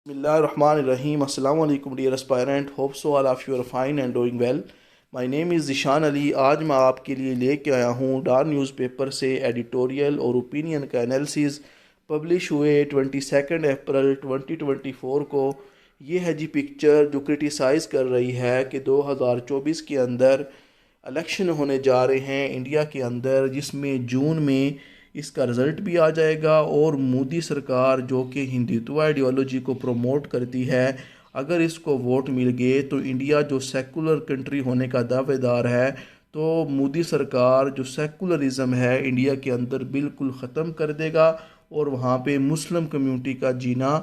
Bismillahirrahmanirrahim. Assalamu alaikum dear aspirant. Hope so all of you are fine and doing well. My name is Zeeshan Ali. आज मैं आपके लिए लेके आया हूँ डार न्यूज़पेपर से एडिटोरियल और ओपिनियन का एनालिसिस पब्लिश हुए 22 अप्रैल 2024 को. ये है जी पिक्चर जो क्रिटिसाइज़ कर रही है कि 2024 के अंदर इलेक्शन होने जा रहे हैं इंडिया के अंदर, जिसमें जून में इसका रिज़ल्ट भी आ जाएगा. और मोदी सरकार जो कि हिंदुत्व आइडियोलॉजी को प्रमोट करती है, अगर इसको वोट मिल गए तो इंडिया जो सेकुलर कंट्री होने का दावेदार है, तो मोदी सरकार जो सेकुलरिज्म है इंडिया के अंदर बिल्कुल ख़त्म कर देगा और वहाँ पे मुस्लिम कम्युनिटी का जीना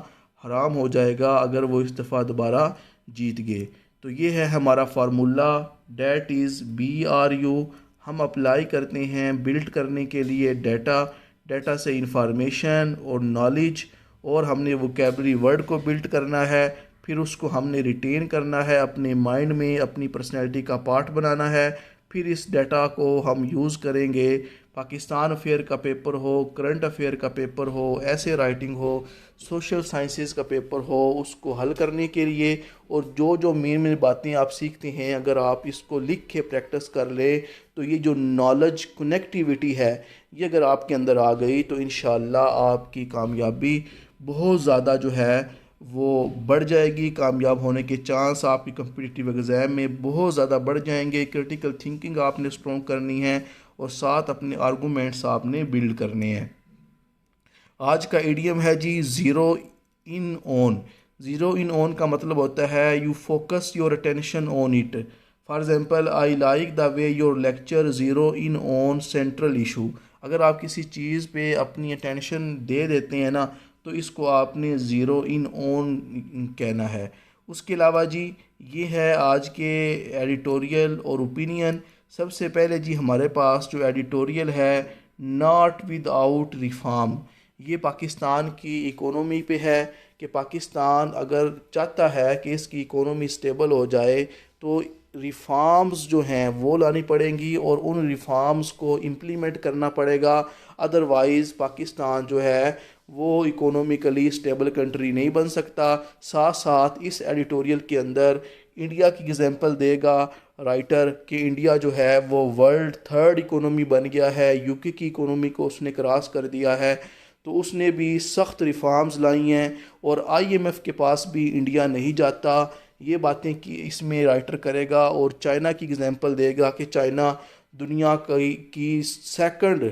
हराम हो जाएगा अगर वो इस दफ़ा दोबारा जीत गए. तो ये है हमारा फार्मूला, डेट इज़ BRU. हम अप्लाई करते हैं बिल्ड करने के लिए डाटा से इंफॉर्मेशन और नॉलेज, और हमने वोकेबलरी वर्ड को बिल्ड करना है, फिर उसको हमने रिटेन करना है अपने माइंड में, अपनी पर्सनैलिटी का पार्ट बनाना है. फिर इस डाटा को हम यूज़ करेंगे, पाकिस्तान अफेयर का पेपर हो, करंट अफेयर का पेपर हो, ऐसे राइटिंग हो, सोशल साइंसेस का पेपर हो, उसको हल करने के लिए. और जो मेन बातें आप सीखते हैं, अगर आप इसको लिख के प्रैक्टिस कर ले तो ये जो नॉलेज कनेक्टिविटी है ये अगर आपके अंदर आ गई तो इंशाल्लाह आपकी कामयाबी बहुत ज़्यादा जो है वो बढ़ जाएगी. कामयाब होने के चांस आपकी कम्पिटिटिव एग्ज़ाम में बहुत ज़्यादा बढ़ जाएंगे. क्रिटिकल थिंकिंग आपने स्ट्रॉन्ग करनी है और साथ अपने आर्गूमेंट्स आपने बिल्ड करने हैं. आज का इडियम है जी zero in on. Zero in on का मतलब होता है you focus your attention on it. For example, I like the way your lecture zero in on central issue. अगर आप किसी चीज़ पे अपनी अटेंशन दे देते हैं ना, तो इसको आपने ज़ीरो इन ऑन कहना है. उसके अलावा जी ये है आज के एडिटोरियल और ओपिनियन. सबसे पहले जी हमारे पास जो एडिटोरियल है, नॉट विदाउट रिफॉर्म. ये पाकिस्तान की इकोनॉमी पे है कि पाकिस्तान अगर चाहता है कि इसकी इकोनॉमी स्टेबल हो जाए तो रिफॉर्म्स जो हैं वो लानी पड़ेंगी और उन रिफॉर्म्स को इम्प्लीमेंट करना पड़ेगा. अदरवाइज़ पाकिस्तान जो है वो इकोनॉमिकली स्टेबल कंट्री नहीं बन सकता. साथ साथ इस एडिटोरियल के अंदर इंडिया की एग्जांपल देगा राइटर कि इंडिया जो है वो वर्ल्ड थर्ड इकोनॉमी बन गया है. यूके की इकोनॉमी को उसने क्रॉस कर दिया है, तो उसने भी सख्त रिफॉर्म्स लाई हैं और IMF के पास भी इंडिया नहीं जाता. ये बातें कि इसमें राइटर करेगा और चाइना की एग्जांपल देगा कि चाइना दुनिया की सेकंड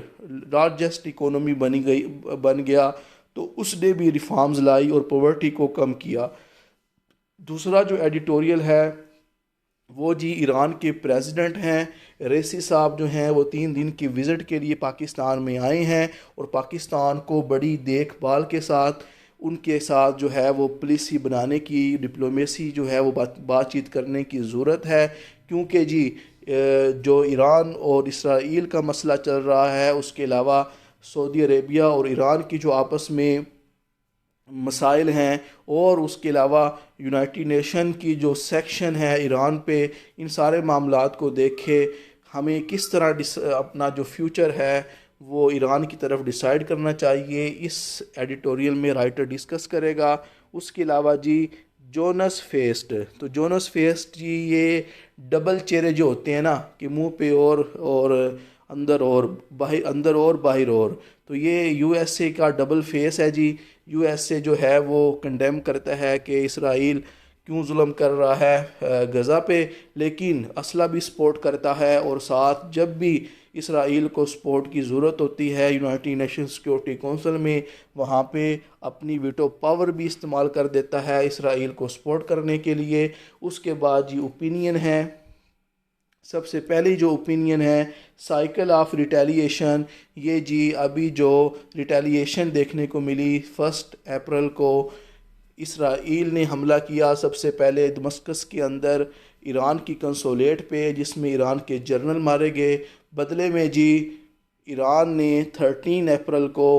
लार्जेस्ट इकोनॉमी बन गया, तो उसने भी रिफॉर्म्स लाई और पॉवर्टी को कम किया. दूसरा जो एडिटोरियल है वो जी ईरान के प्रेसिडेंट हैं रेसी साहब, जो हैं वो 3 दिन की विज़िट के लिए पाकिस्तान में आए हैं और पाकिस्तान को बड़ी देखभाल के साथ उनके साथ जो है वो पॉलिसी बनाने की, डिप्लोमेसी जो है वो बातचीत करने की ज़रूरत है. क्योंकि जी जो ईरान और इसराइल का मसला चल रहा है, उसके अलावा सऊदी अरेबिया और ईरान की जो आपस में मसाइल हैं, और उसके अलावा यूनाइटेड नेशन की जो सेक्शन है ईरान पे, इन सारे मामलात को देखे हमें किस तरह अपना जो फ्यूचर है वो ईरान की तरफ डिसाइड करना चाहिए. इस एडिटोरियल में राइटर डिस्कस करेगा. उसके अलावा जी जोनस फेस्ट. तो जोनस फेस्ट जी ये डबल चेहरे जो होते हैं ना कि मुंह पे और अंदर और बाहर, अंदर और बाहर और, तो ये USA का डबल फेस है जी. USA जो है वो कंडेम करता है कि इसराइल क्यों जुल्म कर रहा है गज़ा पे, लेकिन असला भी सपोर्ट करता है और साथ जब भी इसराइल को सपोर्ट की ज़रूरत होती है यूनाइटेड नेशन सिक्योरिटी काउंसिल में, वहाँ पे अपनी वीटो पावर भी इस्तेमाल कर देता है इसराइल को सपोर्ट करने के लिए. उसके बाद जी ओपिनियन है. सबसे पहली जो ओपिनियन है साइकिल ऑफ रिटेलिएशन. ये जी अभी जो रिटेलिएशन देखने को मिली 1 अप्रैल को इसराइल ने हमला किया सबसे पहले दमस्कस के अंदर ईरान की कंसोलेट पे, जिसमें ईरान के जनरल मारे गए. बदले में जी ईरान ने 13 अप्रैल को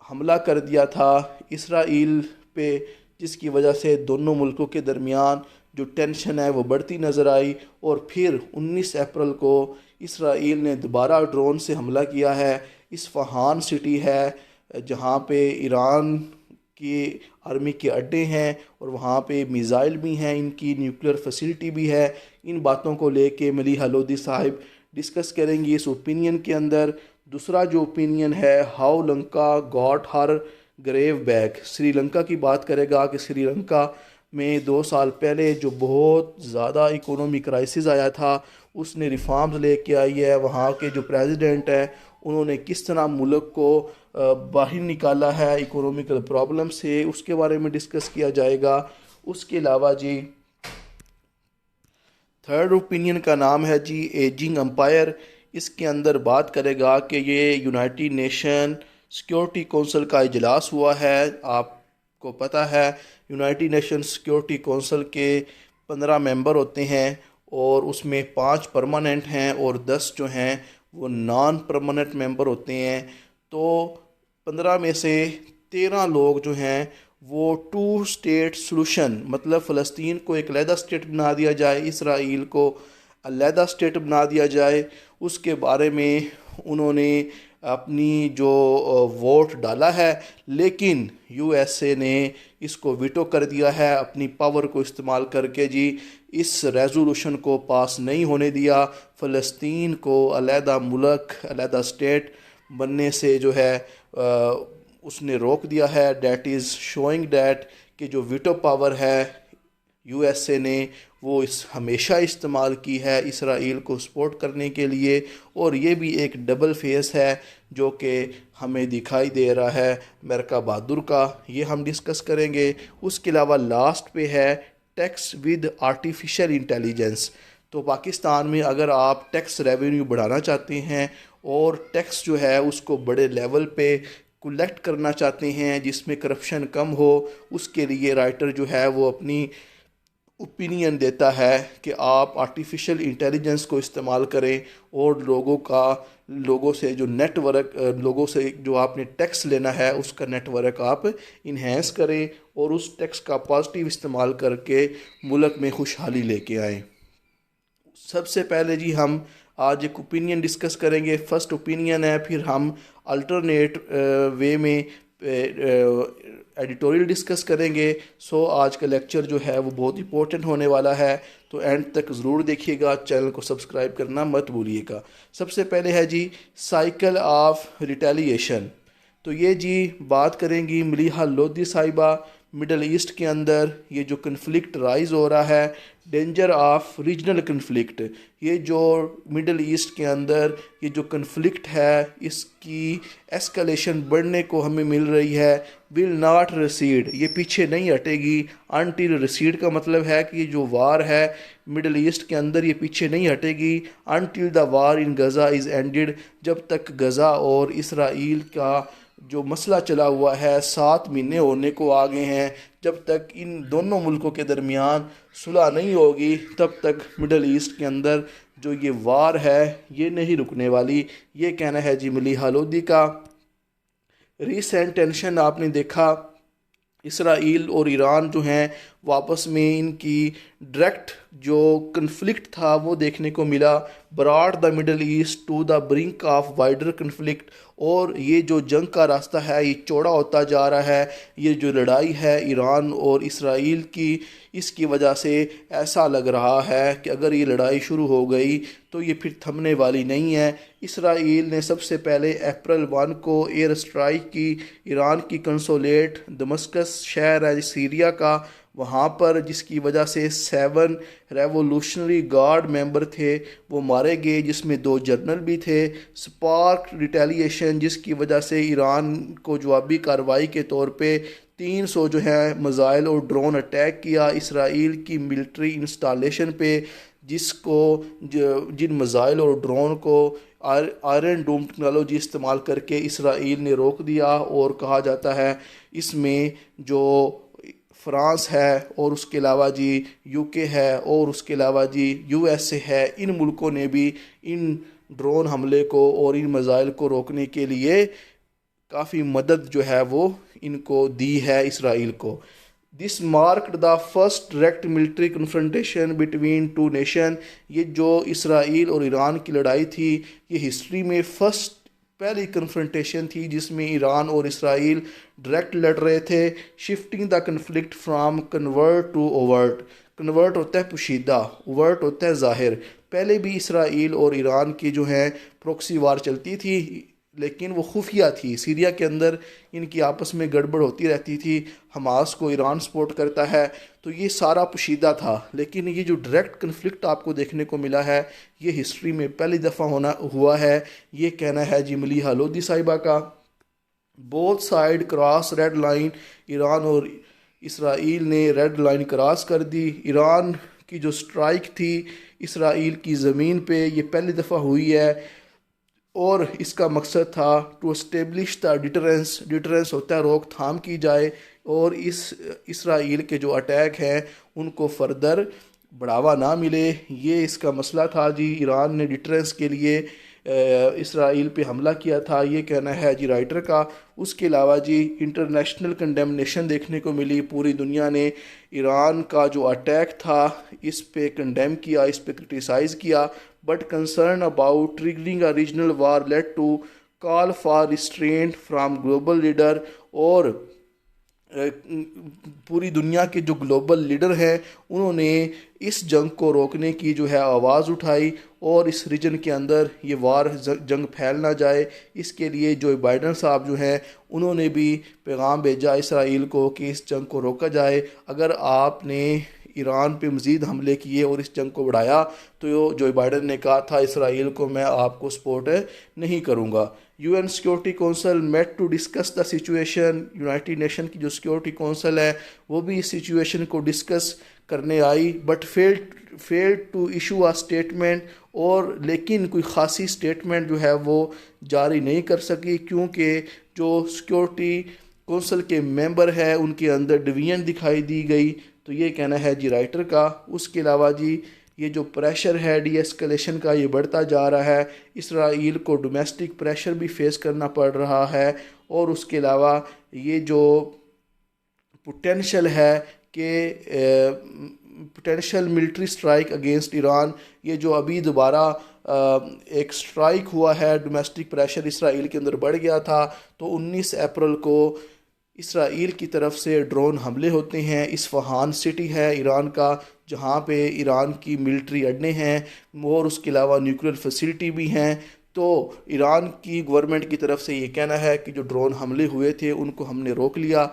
हमला कर दिया था इसराइल पे, जिसकी वजह से दोनों मुल्कों के दरमियान जो टेंशन है वो बढ़ती नज़र आई. और फिर 19 अप्रैल को इसराइल ने दोबारा ड्रोन से हमला किया है. इस्फहान सिटी है जहाँ पे ईरान के आर्मी के अड्डे हैं और वहाँ पे मिज़ाइल भी हैं, इनकी न्यूक्लियर फैसिलिटी भी है। इन बातों को लेके मलीहा लोधी साहिब डिस्कस करेंगी इस ओपिनियन के अंदर। दूसरा जो ओपिनियन है, how Lanka got her groove back, Sri Lanka की बात करेगा कि श्रीलंका में 2 साल पहले जो बहुत ज़्यादा इकोनॉमी क्राइसिस आया था, उसने रिफॉर्म्स लेके आई है। वहाँ के जो प्रेसिडेंट है उन्होंने किस तरह मुल्क को बाहर निकाला है इकोनॉमिकल प्रॉब्लम से, उसके बारे में डिस्कस किया जाएगा। उसके अलावा जी थर्ड ओपिनियन का नाम है जी एजिंग एम्पायर। इसके अंदर बात करेगा कि ये यूनाइटेड नेशन सिक्योरिटी कौंसिल का इजलास हुआ है। आपको पता है यूनाइटेड नेशन सिक्योरिटी कौंसिल के 15 मेंबर होते हैं और उसमें 5 परमानेंट हैं और 10 जो हैं वो नॉन परमानेंट मेंबर होते हैं। तो 15 में से 13 लोग जो हैं वो 2 स्टेट सॉल्यूशन, मतलब फ़लस्तीन को एक अलहदा स्टेट बना दिया जाए, इसराइल को अलहदा स्टेट बना दिया जाए, उसके बारे में उन्होंने अपनी जो वोट डाला है। लेकिन यूएसए ने इसको वीटो कर दिया है, अपनी पावर को इस्तेमाल करके जी इस रेजोल्यूशन को पास नहीं होने दिया। फ़लस्तीन को अलहदा मुल्क, अलहदा स्टेट बनने से जो है उसने रोक दिया है। डैट इज़ शोइंग डैट कि जो वीटो पावर है यूएसए ने वो हमेशा इस्तेमाल की है इसराइल को सपोर्ट करने के लिए, और ये भी एक डबल फेस है जो कि हमें दिखाई दे रहा है अमेरिका बहादुर का। ये हम डिस्कस करेंगे। उसके अलावा लास्ट पे है टैक्स विद आर्टिफिशियल इंटेलिजेंस। तो पाकिस्तान में अगर आप टैक्स रेवेन्यू बढ़ाना चाहते हैं और टैक्स जो है उसको बड़े लेवल पे कलेक्ट करना चाहते हैं जिसमें करप्शन कम हो, उसके लिए राइटर जो है वो अपनी ओपिनियन देता है कि आप आर्टिफिशियल इंटेलिजेंस को इस्तेमाल करें और लोगों से जो नेटवर्क, लोगों से जो आपने टैक्स लेना है उसका नेटवर्क आप इन्हेंस करें और उस टैक्स का पॉजिटिव इस्तेमाल करके मुल्क में खुशहाली लेके आएँ। सबसे पहले जी हम आज एक ओपिनियन डिस्कस करेंगे। फर्स्ट ओपिनियन है, फिर हम अल्टरनेट वे में एडिटोरियल डिस्कस करेंगे। सो आज का लेक्चर जो है वो बहुत इंपॉर्टेंट होने वाला है, तो एंड तक ज़रूर देखिएगा। चैनल को सब्सक्राइब करना मत भूलिएगा। सबसे पहले है जी साइकिल ऑफ रिटेलिएशन। तो ये जी बात करेंगी मलीहा लोधी साहिबा। मिडल ईस्ट के अंदर ये जो कन्फ्लिक्ट राइज हो रहा है, डेंजर ऑफ रीजनल कन्फ्लिक्ट, ये जो मिडल ईस्ट के अंदर ये जो कन्फ्लिक्ट है इसकी एस्केलेशन बढ़ने को हमें मिल रही है। विल नॉट रिसीड, ये पीछे नहीं हटेगी। अनटिल रिसीड का मतलब है कि ये जो वार है मिडल ईस्ट के अंदर ये पीछे नहीं हटेगी। Until the war in Gaza is ended, जब तक गज़ा और इसराइल का जो मसला चला हुआ है 7 महीने होने को आ गए हैं, जब तक इन दोनों मुल्कों के दरमियान सुलह नहीं होगी तब तक मिडल ईस्ट के अंदर जो ये वार है ये नहीं रुकने वाली। ये कहना है जी मलीहा लोधी का। रीसेंट टेंशन आपने देखा, इसराइल और ईरान जो हैं वापस में इनकी डायरेक्ट जो कन्फ्लिक्ट था वो देखने को मिला। Brought the middle east to the brink of wider conflict, और ये जो जंग का रास्ता है ये चौड़ा होता जा रहा है। ये जो लड़ाई है ईरान और इसराइल की, इसकी वजह से ऐसा लग रहा है कि अगर ये लड़ाई शुरू हो गई तो ये फिर थमने वाली नहीं है। इसराइल ने सबसे पहले अप्रैल 1 को एयर स्ट्राइक की ईरान की कंसोलेट दमस्कस शहर है सीरिया का, वहाँ पर, जिसकी वजह से 7 रेवोल्यूशनरी गार्ड मेंबर थे वो मारे गए, जिसमें 2 जनरल भी थे। स्पार्क रिटेलिएशन, जिसकी वजह से ईरान को जवाबी कार्रवाई के तौर पे 300 जो है मिसाइल और ड्रोन अटैक किया इसराइल की मिलिट्री इंस्टॉलेशन पे, जिन मिसाइल और ड्रोन को आयरन डोम टेक्नोलॉजी इस्तेमाल करके इसराइल ने रोक दिया। और कहा जाता है इसमें जो फ्रांस है और उसके अलावा जी यूके है और उसके अलावा जी यूएसए है, इन मुल्कों ने भी इन ड्रोन हमले को और इन मिसाइल को रोकने के लिए काफ़ी मदद जो है वो इनको दी है इसराइल को। This marked the first direct military confrontation between 2 nation. ये जो इसराइल और ईरान की लड़ाई थी ये हिस्ट्री में फर्स्ट पहली कन्फ्रंटेशन थी जिसमें ईरान और इसराइल डायरेक्ट लड़ रहे थे। Shifting the conflict from covert to overt. Covert होता है पोशीदा, ओवर्ट होता है ज़ाहिर। पहले भी इसराइल और ईरान की जो है प्रॉक्सी वार चलती थी, लेकिन वो खुफिया थी। सीरिया के अंदर इनकी आपस में गड़बड़ होती रहती थी। हमास को ईरान सपोर्ट करता है, तो ये सारा पोशीदा था। लेकिन ये जो डायरेक्ट कन्फ्लिक्ट आपको देखने को मिला है, ये हिस्ट्री में पहली दफ़ा हुआ है। ये कहना है जी मलीहा लोधी साहिबा का। Both side cross red line. Iran और इसराइल ने रेड लाइन क्रॉस कर दी। ईरान की जो स्ट्राइक थी इसराइल की ज़मीन पे, ये पहली दफ़ा हुई है और इसका मकसद था to establish the deterrence. Deterrence होता है रोकथाम की जाए और इस इसराइल के जो अटैक हैं उनको फर्दर बढ़ावा ना मिले। ये इसका मसला था जी। ईरान ने डिटरेंस के लिए इसराइल पे हमला किया था, ये कहना है जी राइटर का। उसके अलावा जी इंटरनेशनल कंडेमनेशन देखने को मिली। पूरी दुनिया ने ईरान का जो अटैक था इस पे कंडेम किया, इस पे क्रिटिसाइज़ किया। But concern about triggering a regional war led to call for restraint from global leader. और पूरी दुनिया के जो ग्लोबल लीडर हैं उन्होंने इस जंग को रोकने की जो है आवाज़ उठाई और इस रीजन के अंदर ये वार जंग फैल ना जाए, इसके लिए जो बाइडन साहब जो हैं उन्होंने भी पैगाम भेजा इसराइल को कि इस जंग को रोका जाए। अगर आपने ईरान पे मज़ीद हमले किए और इस जंग को बढ़ाया तो जो बाइडन ने कहा था इसराइल को मैं आपको सपोर्ट नहीं करूँगा। UN security council met to discuss the situation. United Nation की जो सिक्योरिटी काउंसिल है वो भी इस सिचुएशन को डिस्कस करने आई, but failed to issue a statement. और लेकिन कोई ख़ासी स्टेटमेंट जो है वो जारी नहीं कर सकी, क्योंकि जो सिक्योरिटी काउंसिल के मेंबर हैं उनके अंदर डिवीजन दिखाई दी गई। तो ये कहना है जी राइटर का। उसके अलावा जी ये जो प्रेशर है डी एस्केलेशन का ये बढ़ता जा रहा है। इसराइल को डोमेस्टिक प्रेशर भी फेस करना पड़ रहा है। और उसके अलावा ये जो पोटेंशल है कि potential military strike against Iran, ये जो अभी दोबारा एक स्ट्राइक हुआ है, डोमेस्टिक प्रेशर इसराइल के अंदर बढ़ गया था। तो 19 अप्रैल को इसराइल की तरफ से ड्रोन हमले होते हैं। इस्फहान सिटी है ईरान का जहाँ पे ईरान की मिलिट्री अड्डे हैं और उसके अलावा न्यूक्लियर फैसिलिटी भी हैं। तो ईरान की गवर्नमेंट की तरफ से ये कहना है कि जो ड्रोन हमले हुए थे उनको हमने रोक लिया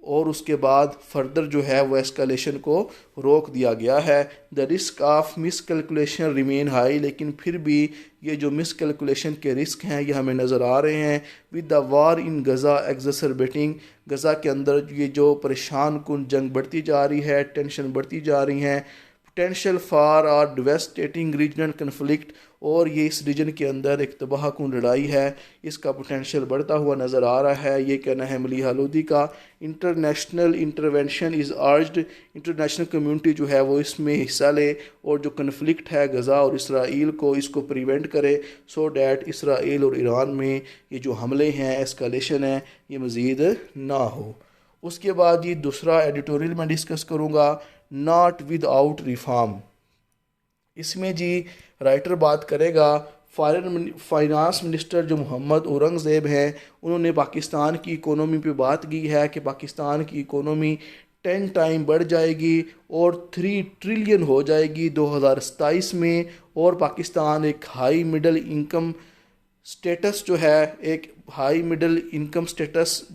और उसके बाद फर्दर जो है वो एस्केलेशन को रोक दिया गया है। The risk of miss calculation remain high. लेकिन फिर भी ये जो मिस कैलकुलेशन के रिस्क हैं ये हमें नज़र आ रहे हैं। विद द वार इन गज़ा एक्सरबेटिंग। गज़ा के अंदर ये जो परेशान कुन जंग बढ़ती जा रही है, टेंशन बढ़ती जा रही हैं। पोटेंशियल फार और डिवेस्टेटिंग रीजनल कन्फ्लिक्ट। और ये इस रीजन के अंदर एक तबाहकुन लड़ाई है, इसका पोटेंशियल बढ़ता हुआ नज़र आ रहा है। ये कहना है मलीहा लोधी का। International intervention is urged. International community जो है वो इसमें हिस्सा ले और जो कन्फ्लिक्ट है गज़ा और इसराइल को इसको प्रिवेंट करे, सो डैट इसराइल और ईरान में ये जो हमले हैं, एस्केलेशन है, ये मज़ीद ना हो। उसके बाद ये दूसरा एडिटोरियल मैं डिस्कस करूँगा, नॉट विदाउट रिफॉर्म। इसमें जी राइटर बात करेगा फॉरेन फाइनेंस मिनिस्टर जो मोहम्मद औरंगज़ेब हैं, उन्होंने पाकिस्तान की इकोनॉमी पे बात की है कि पाकिस्तान की इकोनॉमी 10 टाइम बढ़ जाएगी और 3 ट्रिलियन हो जाएगी 2027 में। और पाकिस्तान एक हाई मिडल इनकम स्टेटस जो है, एक हाई मिडल इनकम स्टेटस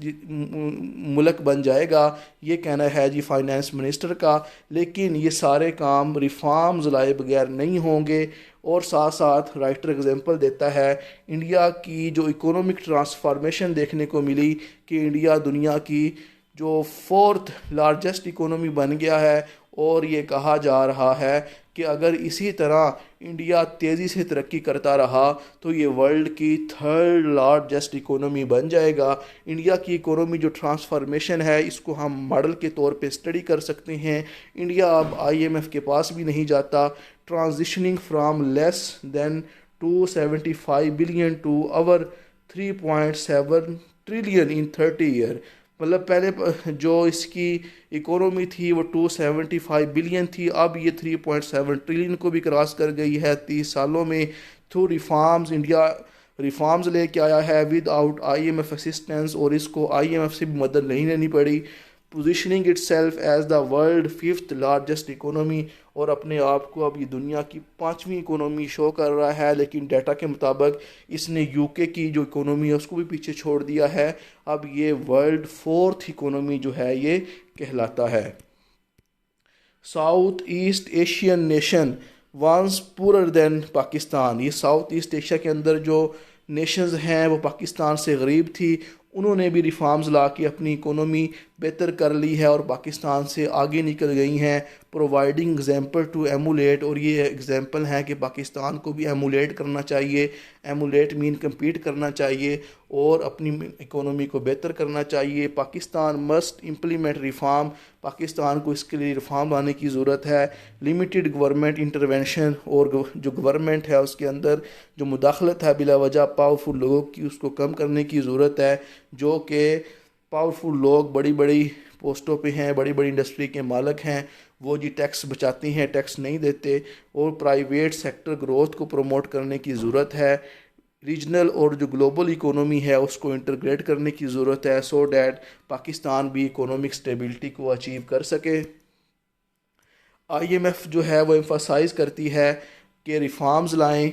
मुल्क बन जाएगा। ये कहना है जी फाइनेंस मिनिस्टर का। लेकिन ये सारे काम रिफॉर्म्स लाए बगैर नहीं होंगे। और साथ साथ राइटर एग्जांपल देता है इंडिया की जो इकोनॉमिक ट्रांसफॉर्मेशन देखने को मिली कि इंडिया दुनिया की जो 4th लार्जेस्ट इकोनॉमी बन गया है। और ये कहा जा रहा है कि अगर इसी तरह इंडिया तेज़ी से तरक्की करता रहा तो ये वर्ल्ड की 3rd लार्जेस्ट इकोनॉमी बन जाएगा। इंडिया की इकोनॉमी जो ट्रांसफॉर्मेशन है इसको हम मॉडल के तौर पे स्टडी कर सकते हैं। इंडिया अब IMF के पास भी नहीं जाता। Transitioning from less than 275 billion to our 3.7 trillion in 30 year. मतलब पहले जो इसकी इकोनॉमी थी वो 275 बिलियन थी, अब ये 3.7 ट्रिलियन को भी क्रॉस कर गई है 30 सालों में। थ्रू रिफॉर्म्स इंडिया रिफॉर्म्स लेके आया है विद आउट IMF असिस्टेंस, और इसको IMF से भी मदद नहीं लेनी पड़ी। Positioning itself as the world fifth largest economy, और अपने आप को अब ये दुनिया की 5वीं इकोनॉमी शो कर रहा है, लेकिन डाटा के मुताबिक इसने UK की जो इकोनॉमी है उसको भी पीछे छोड़ दिया है। अब ये वर्ल्ड 4th इकोनॉमी जो है ये कहलाता है। South east Asian nation once poor than Pakistan, ये साउथ ईस्ट एशिया के अंदर जो नेशंस हैं वो पाकिस्तान से गरीब थी, उन्होंने भी रिफॉर्म्स ला के अपनी इकोनॉमी बेहतर कर ली है और पाकिस्तान से आगे निकल गई हैं, प्रोवाइडिंग एग्जांपल टू एमुलेट, और ये एग्जांपल है कि पाकिस्तान को भी एमुलेट करना चाहिए। एमुलेट मीन कम्पीट करना चाहिए और अपनी इकोनॉमी को बेहतर करना चाहिए। Pakistan must implement reform, Pakistan को इसके लिए रिफॉर्म लाने की ज़रूरत है। लिमिटेड गवर्नमेंट इंटरवेंशन, और जो गवर्नमेंट है उसके अंदर जो मुदाखलत है बिला वजह पावरफुल लोगों की, उसको कम करने की ज़रूरत है। जो कि पावरफुल लोग बड़ी बड़ी पोस्टों पे हैं, बड़ी बड़ी इंडस्ट्री के मालिक हैं, वो जी टैक्स बचाती हैं, टैक्स नहीं देते, और प्राइवेट सेक्टर ग्रोथ को प्रमोट करने की ज़रूरत है। रीजनल और जो ग्लोबल इकोनॉमी है उसको इंटीग्रेट करने की ज़रूरत है, सो डैट पाकिस्तान भी इकोनॉमिक स्टेबिलिटी को अचीव कर सके। IMF जो है वो एम्फसाइज़ करती है कि रिफॉर्म्स लाएं,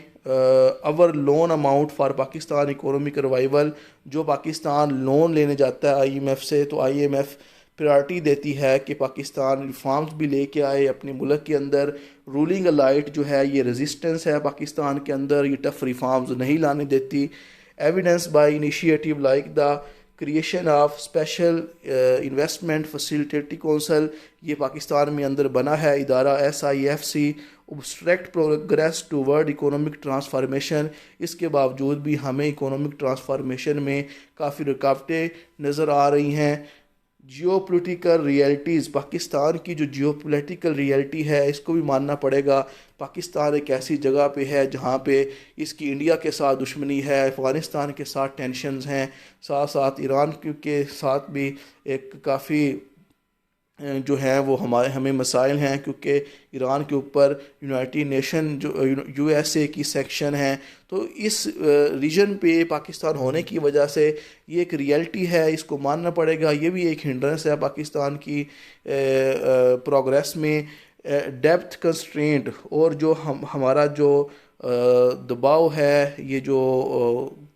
our loan amount for Pakistan economic revival, जो पाकिस्तान लोन लेने जाता है IMF से तो IMF प्रायोरिटी देती है कि पाकिस्तान रिफॉर्म्स भी लेके आए अपने मुल्क के अंदर। रूलिंग एलाइट जो है ये रेजिस्टेंस है पाकिस्तान के अंदर, ये टफ रिफॉर्म्स नहीं लाने देती। Evidence bye initiative like the creation of special investment facilitating council, ये पाकिस्तान में अंदर बना है इदारा SIFC, obstruct progress toward economic transformation, इसके बावजूद भी हमें इकोनॉमिक ट्रांसफॉर्मेशन में काफ़ी रुकावटें नज़र आ रही हैं। जियो पोलिटिकल रियलिटीज़, पाकिस्तान की जो जियो पोलिटिकल रियलिटी है इसको भी मानना पड़ेगा। पाकिस्तान एक ऐसी जगह पे है जहाँ पे इसकी इंडिया के साथ दुश्मनी है, अफ़गानिस्तान के साथ टेंशन्स हैं, साथ साथ ईरान के साथ भी एक काफ़ी जो है वो हमें मसाइल हैं, क्योंकि ईरान के ऊपर यूनाइटेड नेशन जो USA की सेक्शन है। तो इस रीजन पे पाकिस्तान होने की वजह से ये एक रियलिटी है, इसको मानना पड़ेगा। ये भी एक हिंड्रेंस है पाकिस्तान की प्रोग्रेस में। डेप्थ कंस्ट्रेंट और जो हमारा जो दबाव है, ये जो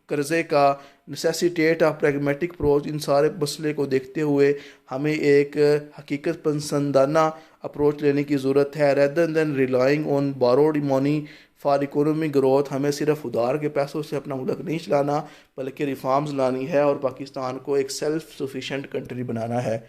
कर्ज़े का नेसेसिटेट ऑफ प्रैग्मेटिक अप्रोच, इन सारे मसले को देखते हुए हमें एक हकीकत पसंदाना अप्रोच लेने की ज़रूरत है, rather than relying on borrowed money for economic growth. हमें सिर्फ उधार के पैसों से अपना मुल्क नहीं चलाना, बल्कि रिफॉर्म्स लानी है और पाकिस्तान को एक सेल्फ सफिशेंट कंट्री बनाना है।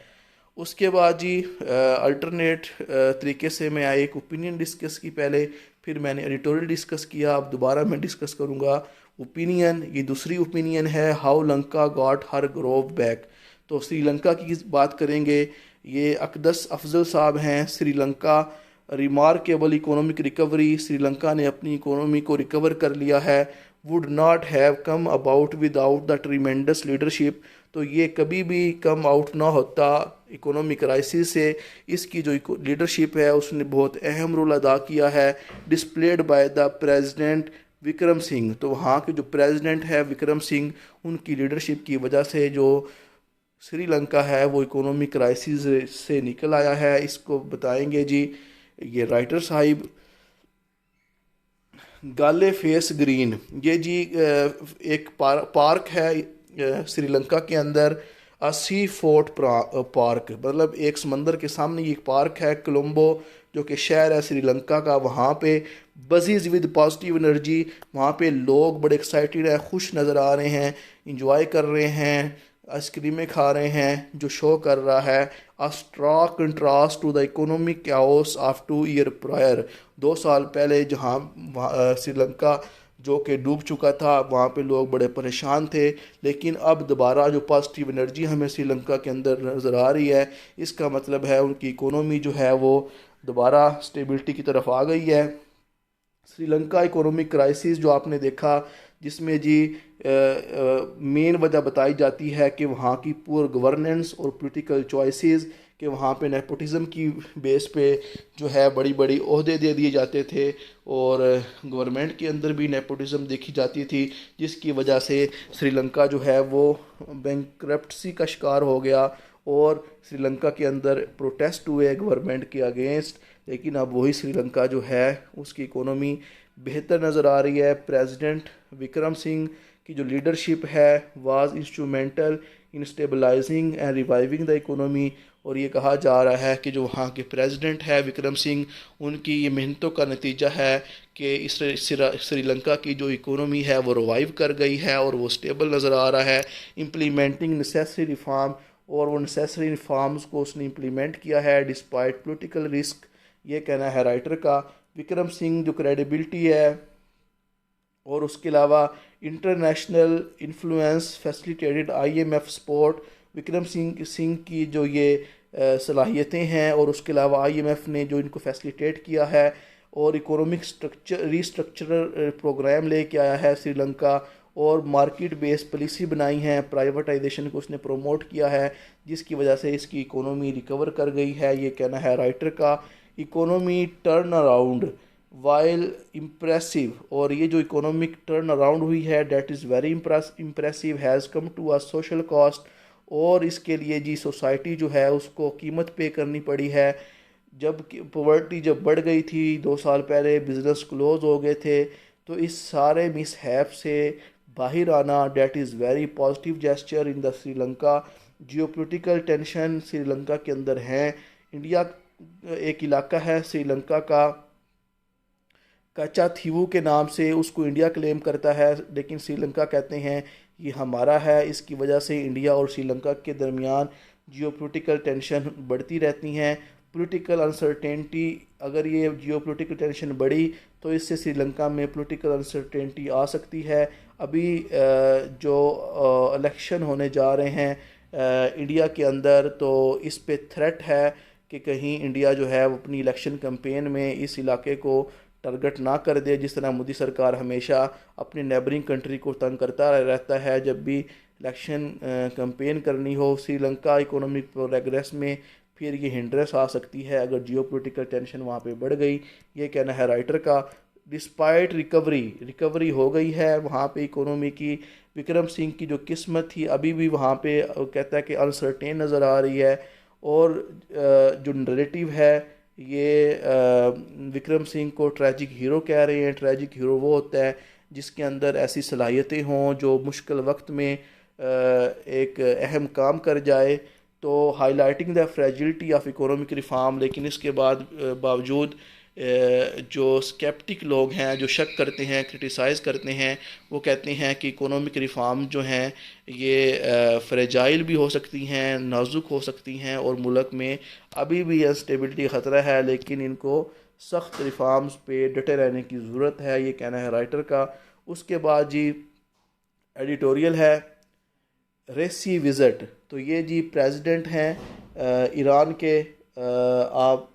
उसके बाद जी अल्टरनेट तरीके से मैं एक ओपिनियन डिस्कस की पहले, फिर मैंने एडिटोरियल डिस्कस किया, अब दोबारा मैं डिस्कस करूँगा ओपिनियन। ये दूसरी ओपिनियन है, how Lanka got her Grove back. तो श्रीलंका की बात करेंगे, ये अकदस अफजल साहब हैं। Sri Lanka remarkable economic recovery, Sri Lanka ने अपनी इकोनॉमी को रिकवर कर लिया है। Would not have come about without the tremendous leadership, तो ये कभी भी कम आउट ना होता इकोनॉमिक क्राइसिस से। इसकी जो लीडरशिप है उसने बहुत अहम रोल अदा किया है, displayed by the president Vikram Singh. तो वहाँ के जो प्रेसिडेंट है विक्रम सिंह, उनकी लीडरशिप की वजह से जो श्रीलंका है वो इकोनॉमिक क्राइसिस से निकल आया है। इसको बताएंगे जी ये राइटर साहिब। गाले फेस ग्रीन, ये जी एक पार्क है श्रीलंका के अंदर, सी फोर्ट पार्क, मतलब एक समंदर के सामने ये पार्क है। कोलंबो जो कि शहर है श्रीलंका का, वहाँ पे बजीज विद पॉजिटिव एनर्जी, वहाँ पे लोग बड़े एक्साइटेड हैं, खुश नज़र आ रहे हैं, इंजॉय कर रहे हैं, आइसक्रीमें खा रहे हैं, जो शो कर रहा है a stark contrast to the economic chaos of 2 year prior. 2 साल पहले जहाँ श्रीलंका जो कि डूब चुका था, वहाँ पे लोग बड़े परेशान थे, लेकिन अब दोबारा जो पॉजिटिव एनर्जी हमें श्रीलंका के अंदर नज़र आ रही है, इसका मतलब है उनकी इकोनॉमी जो है वो दोबारा स्टेबिलिटी की तरफ आ गई है। श्रीलंका इकोनॉमिक क्राइसिस जो आपने देखा, जिसमें जी मेन वजह बताई जाती है कि वहाँ की पुअर गवर्नेंस और पॉलिटिकल चॉइसेस कि वहाँ पे नेपोटिज़म की बेस पे जो है बड़ी बड़ी ओहदे दे दिए जाते थे और गवर्नमेंट के अंदर भी नेपोटिज़म देखी जाती थी, जिसकी वजह से श्रीलंका जो है वो बैंकरप्सी का शिकार हो गया और श्रीलंका के अंदर प्रोटेस्ट हुए गवर्नमेंट के अगेंस्ट। लेकिन अब वही श्रीलंका जो है उसकी इकोनॉमी बेहतर नज़र आ रही है। प्रेसिडेंट विक्रम सिंह की जो लीडरशिप है was instrumental in stabilising and reviving the economy. और ये कहा जा रहा है कि जो वहाँ के प्रेसिडेंट है विक्रम सिंह, उनकी ये मेहनतों का नतीजा है कि इस श्रीलंका की जो इकोनॉमी है वो रिवाइव कर गई है और वो स्टेबल नज़र आ रहा है। इम्प्लीमेंटिंग नेसेसरी रिफॉर्म, और वो नेसेसरी रिफॉर्म्स को उसने इम्प्लीमेंट किया है डिस्पाइट पॉलिटिकल रिस्क, ये कहना है राइटर का। विक्रम सिंह जो क्रेडिबिलिटी है और उसके अलावा international influence facilitated IMF support, Vikram Singh की जो ये सलाहियतें हैं और उसके अलावा आईएमएफ ने जो इनको फैसिलिटेट किया है और इकोनॉमिक रीस्ट्रक्चरल प्रोग्राम लेके आया है श्रीलंका और मार्केट बेस्ड पॉलिसी बनाई है, प्राइवेटाइजेशन को उसने प्रमोट किया है, जिसकी वजह से इसकी इकोनॉमी रिकवर कर गई है, ये कहना है राइटर का। Economy turn around while impressive, और ये जो इकोनॉमिक टर्न अराउंड हुई है that is very impressive has come to a social cost, और इसके लिए जी सोसाइटी जो है उसको कीमत पे करनी पड़ी है। जब पॉवर्टी जब बढ़ गई थी 2 साल पहले, बिजनेस क्लोज हो गए थे, तो इस सारे मिसहैप से बाहर आना date is very positive gesture in the Sri Lanka. Geopolitical tension Sri Lanka के अंदर हैं। इंडिया एक इलाका है श्रीलंका का कचाथीवू के नाम से, उसको इंडिया क्लेम करता है, लेकिन श्रीलंका कहते हैं ये हमारा है। इसकी वजह से इंडिया और श्रीलंका के दरमियान जियोपॉलिटिकल टेंशन बढ़ती रहती हैं। पॉलिटिकल अनसर्टेनिटी, अगर ये जियोपॉलिटिकल टेंशन बढ़ी तो इससे श्रीलंका में पॉलिटिकल अनसर्टेनिटी आ सकती है। अभी जो इलेक्शन होने जा रहे हैं इंडिया के अंदर, तो इस पे थ्रेट है कि कहीं इंडिया जो है वो अपनी इलेक्शन कैंपेन में इस इलाके को टारगेट ना कर दे, जिस तरह मोदी सरकार हमेशा अपने नेबरिंग कंट्री को तंग करता रहता है जब भी इलेक्शन कैंपेन करनी हो। श्रीलंका इकोनॉमिक प्रोग्रेस में फिर ये हिंड्रेस आ सकती है अगर जियोपॉलिटिकल टेंशन वहाँ पे बढ़ गई, ये कहना है राइटर का। डिस्पाइट रिकवरी हो गई है वहाँ पे इकोनॉमी की। विक्रम सिंह की जो किस्मत थी अभी भी वहाँ पे कहता है कि अनसर्टेन नज़र आ रही है, और जो नरेटिव है ये विक्रम सिंह को ट्रैजिक हीरो कह रहे हैं। ट्रैजिक हीरो वो होता है जिसके अंदर ऐसी सलाहियतें हों जो मुश्किल वक्त में एक अहम काम कर जाए। तो highlighting the fragility of economic reform, लेकिन इसके बावजूद जो स्केप्टिक लोग हैं, जो शक करते हैं, क्रिटिसाइज़ करते हैं, वो कहते हैं कि इकोनॉमिक रिफॉर्म जो हैं ये फ्रेजाइल भी हो सकती हैं, नाजुक हो सकती हैं, और मुल्क में अभी भी अनस्टेबिलिटी ख़तरा है, लेकिन इनको सख्त रिफॉर्म्स पे डटे रहने की ज़रूरत है, ये कहना है राइटर का। उसके बाद जी एडिटोरियल है रेसी विज़िट। तो ये जी प्रेसिडेंट हैं ईरान के, आप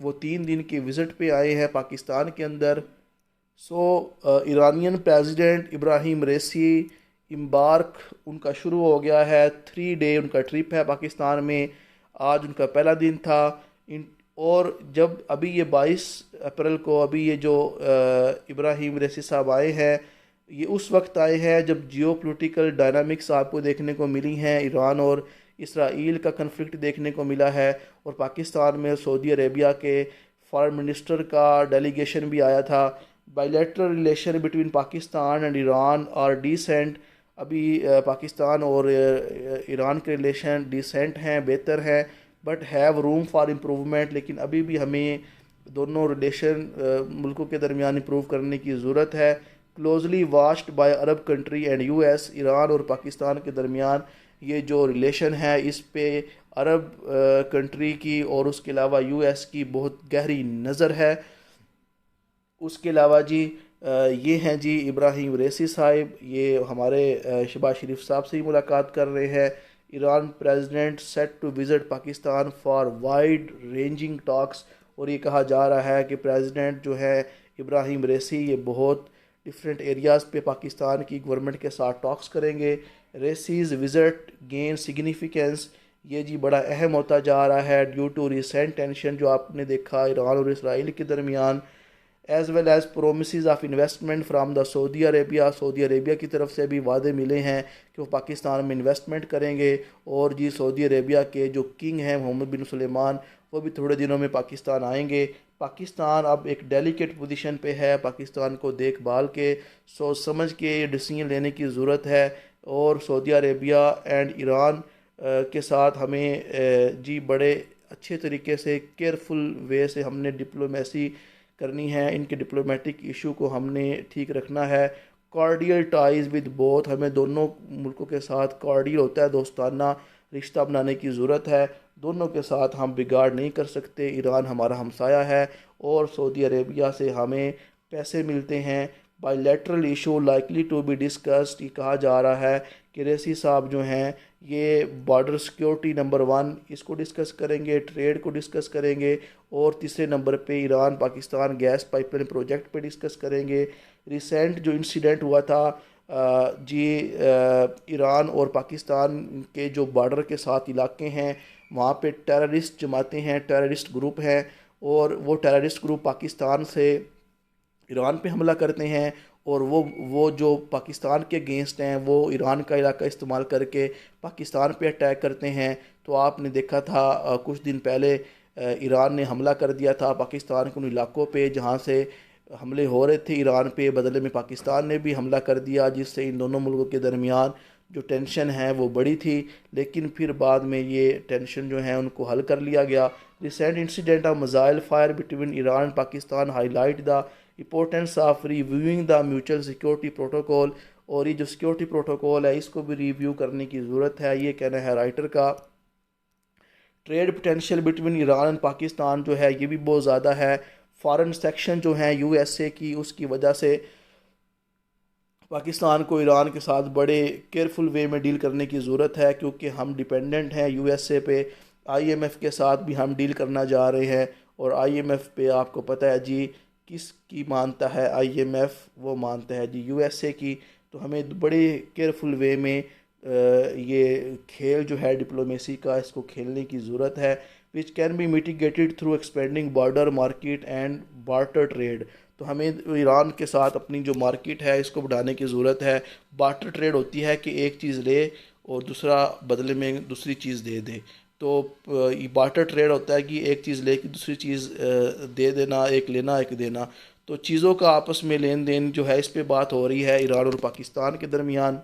वो 3 दिन की विज़िट पे आए हैं पाकिस्तान के अंदर। ईरानियन प्रेसिडेंट इब्राहिम रेसी इम्बार्क उनका शुरू हो गया है। 3 डे उनका ट्रिप है पाकिस्तान में। आज उनका पहला दिन था। और जब अभी ये 22 अप्रैल को अभी ये जो इब्राहिम रेसी साहब आए हैं, ये उस वक्त आए हैं जब जियोपॉलिटिकल डायनामिक्स आपको देखने को मिली हैं। ईरान और इसराइल का कन्फ्लिक्ट देखने को मिला है, और पाकिस्तान में सऊदी अरेबिया के फॉरेन मिनिस्टर का डेलीगेशन भी आया था। Bilateral relation between Pakistan and Iran are decent. अभी पाकिस्तान और ईरान के रिलेशन डिसेंट हैं, बेहतर हैं, but have room for improvement. लेकिन अभी भी हमें दोनों रिलेशन मुल्कों के दरमियान इम्प्रूव करने की ज़रूरत है। Closely watched by Arab country and US, Iran और पाकिस्तान के दरमियान ये जो रिलेशन है इस पे अरब कंट्री की और उसके अलावा यूएस की बहुत गहरी नज़र है। उसके अलावा जी ये हैं जी इब्राहिम रेसी साहिब, ये हमारे शहबाज शरीफ साहब से ही मुलाकात कर रहे हैं। Iran president set to visit Pakistan for wide ranging talks, और ये कहा जा रहा है कि प्रेसिडेंट जो है इब्राहिम रेसी ये बहुत डिफरेंट एरियाज़ पे पाकिस्तान की गवर्नमेंट के साथ टॉक्स करेंगे। रेसीज विज़िट गेन सिग्निफिकेंस, ये जी बड़ा अहम होता जा रहा है ड्यू टू रिसेंट टेंशन जो आपने देखा ईरान और इसराइल के दरमियान, as well as promise of investment from the Saudi Arabia की तरफ से भी वादे मिले हैं कि वो पाकिस्तान में इन्वेस्टमेंट करेंगे। और जी सऊदी अरेबिया के जो किंग हैं मोहम्मद बिन सुलेमान, वो भी थोड़े दिनों में पाकिस्तान आएंगे। पाकिस्तान अब एक डेलिकेट पोजीशन पे है, पाकिस्तान को देखभाल के सोच समझ के डिसीजन लेने की ज़रूरत है। और सऊदी अरेबिया एंड ईरान के साथ हमें जी बड़े अच्छे तरीके से केयरफुल वे से हमने डिप्लोमेसी करनी है, इनके डिप्लोमेटिक इशू को हमने ठीक रखना है। कॉर्डियल टाइज़ विद बोथ, हमें दोनों मुल्कों के साथ कॉर्डियल होता है दोस्ताना रिश्ता बनाने की ज़रूरत है। दोनों के साथ हम बिगाड़ नहीं कर सकते। ईरान हमारा हमसाया है और सऊदी अरेबिया से हमें पैसे मिलते हैं। Bilateral issue likely to be discussed, ये कहा जा रहा है कि रेसी साहब जो हैं ये बॉर्डर सिक्योरिटी नंबर 1 इसको डिस्कस करेंगे, ट्रेड को डिस्कस करेंगे, और तीसरे नंबर पे Iran Pakistan gas pipeline project पे डिस्कस करेंगे। रिसेंट जो इंसिडेंट हुआ था ईरान और पाकिस्तान के जो बॉर्डर के साथ इलाके हैं वहाँ पे टेररिस्ट जमातें हैं, टेररिस्ट ग्रुप हैं, और वो टेररिस्ट ग्रुप पाकिस्तान से ईरान पे हमला करते हैं, और वो जो पाकिस्तान के अगेंस्ट हैं वो ईरान का इलाका इस्तेमाल करके पाकिस्तान पे अटैक करते हैं। तो आपने देखा था कुछ दिन पहले ईरान ने हमला कर दिया था पाकिस्तान के उन इलाकों पे जहाँ से हमले हो रहे थे ईरान पे, बदले में पाकिस्तान ने भी हमला कर दिया, जिससे इन दोनों मुल्कों के दरमियान जो टेंशन है वो बड़ी थी। लेकिन फिर बाद में ये टेंशन जो है उनको हल कर लिया गया। Recent incident of missile fire between Iran and Pakistan highlight the importance of reviewing the mutual security protocol, और ये जो सिक्योरिटी प्रोटोकॉल है इसको भी रिव्यू करने की ज़रूरत है, ये कहना है राइटर का। Trade potential between Iran and Pakistan जो है ये भी बहुत ज़्यादा है। फॉरेन सेक्शन जो है यूएसए की, उसकी वजह से पाकिस्तान को ईरान के साथ बड़े केयरफुल वे में डील करने की ज़रूरत है, क्योंकि हम डिपेंडेंट हैं यूएसए पे। आईएमएफ के साथ भी हम डील करना जा रहे हैं, और आईएमएफ पे आपको पता है जी किसकी मानता है आईएमएफ, वो मानता है जी यूएसए की। तो हमें बड़े केयरफुल वे में ये खेल जो है डिप्लोमेसी का इसको खेलने की ज़रूरत है, which can be mitigated through expanding border market and barter trade. तो हमें ईरान के साथ अपनी जो मार्केट है इसको बढ़ाने की ज़रूरत है। बार्टर ट्रेड होती है कि एक चीज़ ले और दूसरा बदले में दूसरी चीज़ दे दे। तो ये बार्टर ट्रेड होता है कि एक चीज़ ले के दूसरी चीज़ दे देना, एक लेना एक देना। तो चीज़ों का आपस में लेन देन जो है इस पे बात हो रही है ईरान और पाकिस्तान के दरमियान।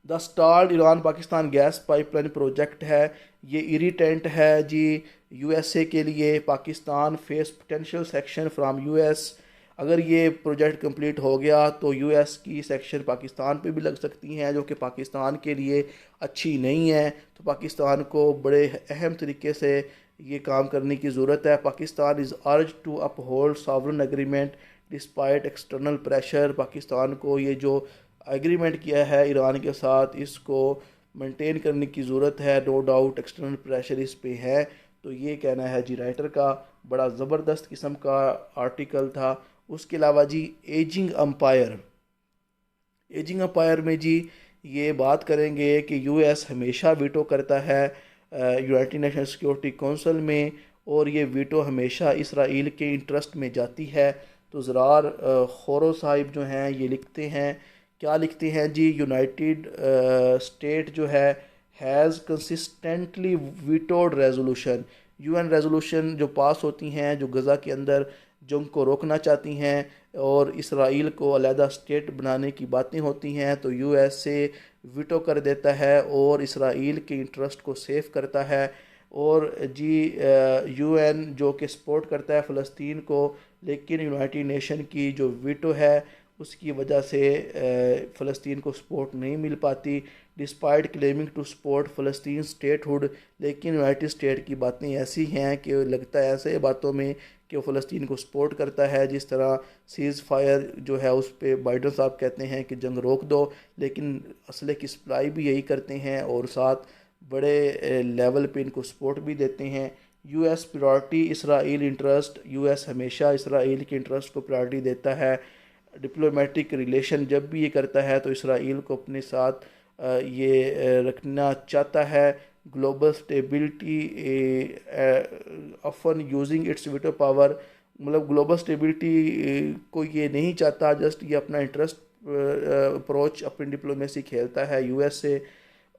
The stalled Iran Pakistan gas pipeline project है, ये इरिटेंट है जी यूएसए के लिए। Pakistan face potential sanctions from US, अगर ये प्रोजेक्ट कंप्लीट हो गया तो यूएस की सेक्शन पाकिस्तान पे भी लग सकती हैं, जो कि पाकिस्तान के लिए अच्छी नहीं है। तो पाकिस्तान को बड़े अहम तरीके से ये काम करने की ज़रूरत है। Pakistan is urged to uphold sovereign agreement despite external pressure, Pakistan को ये जो एग्रीमेंट किया है ईरान के साथ इसको मेंटेन करने की ज़रूरत है। नो डाउट एक्सटर्नल प्रेशर इस पे है। तो ये कहना है जी राइटर का, बड़ा ज़बरदस्त किस्म का आर्टिकल था। उसके अलावा जी एजिंग अम्पायर, एजिंग अम्पायर में जी ये बात करेंगे कि यूएस हमेशा वीटो करता है यूनाइटेड नेशन सिक्योरिटी काउंसिल में, और ये वीटो हमेशा इसराइल के इंटरेस्ट में जाती है। तो ज़रार खोरो साहिब जो हैं ये लिखते हैं, क्या लिखते हैं जी, यूनाइटेड स्टेट जो है has consistently vetoed resolution, UN resolution जो पास होती हैं जो गज़ा के अंदर जंग को रोकना चाहती हैं और इसराइल को अलहदा स्टेट बनाने की बातें होती हैं, तो यूएसए वीटो कर देता है और इसराइल के इंटरेस्ट को सेफ करता है। और जी यूएन जो कि सपोर्ट करता है फ़लस्तीन को, लेकिन यूनाइटेड नेशन की जो वीटो है उसकी वजह से फ़लस्तीन को सपोर्ट नहीं मिल पाती। Despite claiming to support Palestine statehood, लेकिन यूनाइटेड स्टेट की बातें ऐसी हैं कि लगता है ऐसे बातों में कि वो फ़लस्तीन को सपोर्ट करता है। जिस तरह सीज़ फायर जो है उस पर बाइडन साहब कहते हैं कि जंग रोक दो, लेकिन असले की सप्लाई भी यही करते हैं और साथ बड़े लेवल पे इनको सपोर्ट भी देते हैं। US priority Israel interest, US हमेशा इसराइल के इंटरेस्ट को प्रायोरिटी देता है। डिप्लोमेटिक रिलेशन जब भी ये करता है तो इसराइल को अपने साथ ये रखना चाहता है। Global stability often using its veto power, मतलब ग्लोबल स्टेबिलिटी को ये नहीं चाहता, जस्ट ये अपना इंटरेस्ट अप्रोच अपनी डिप्लोमेसी खेलता है यूएस से,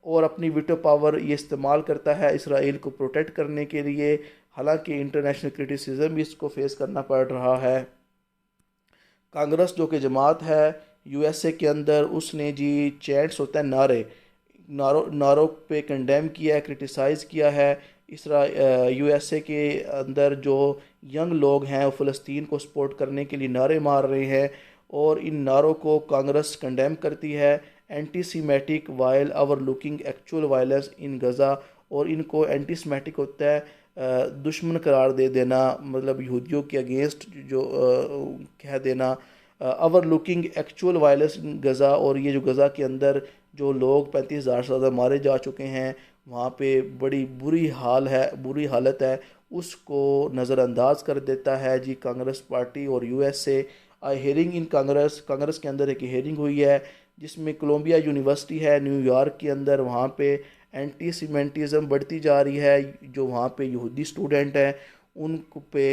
और अपनी वीटो पावर ये इस्तेमाल करता है इसराइल को प्रोटेक्ट करने के लिए। हालांकि इंटरनेशनल क्रिटिसिज्म भी इसको फेस करना पड़ रहा है। कांग्रेस जो कि जमात है यूएसए के अंदर, उसने जी चैट्स होता है नारों पे कंडेम किया है, क्रिटिसाइज़ किया है। यूएसए के अंदर जो यंग लोग हैं वो फ़लस्तीन को सपोर्ट करने के लिए नारे मार रहे हैं, और इन नारों को कांग्रेस कंडेम करती है। Anti Semitic while our looking actual violence in Gaza, और इनको एंटी सीमेटिक होता है दुश्मन करार दे देना, मतलब यहूदियों के अगेंस्ट जो कह देना। अवर looking actual violence in Gaza, और ये जो गज़ा के अंदर जो लोग 35,000 से ज़्यादा मारे जा चुके हैं, वहाँ पे बड़ी बुरी हालत है, उसको नज़रअंदाज कर देता है जी कांग्रेस पार्टी और यूएसए। हेयरिंग इन कांग्रेस के अंदर एक हेयरिंग हुई है जिसमें कोलंबिया यूनिवर्सिटी है न्यूयॉर्क के अंदर, वहाँ पे एंटी सीमेंटिज़म बढ़ती जा रही है। जो वहाँ पे यहूदी स्टूडेंट हैं उन पे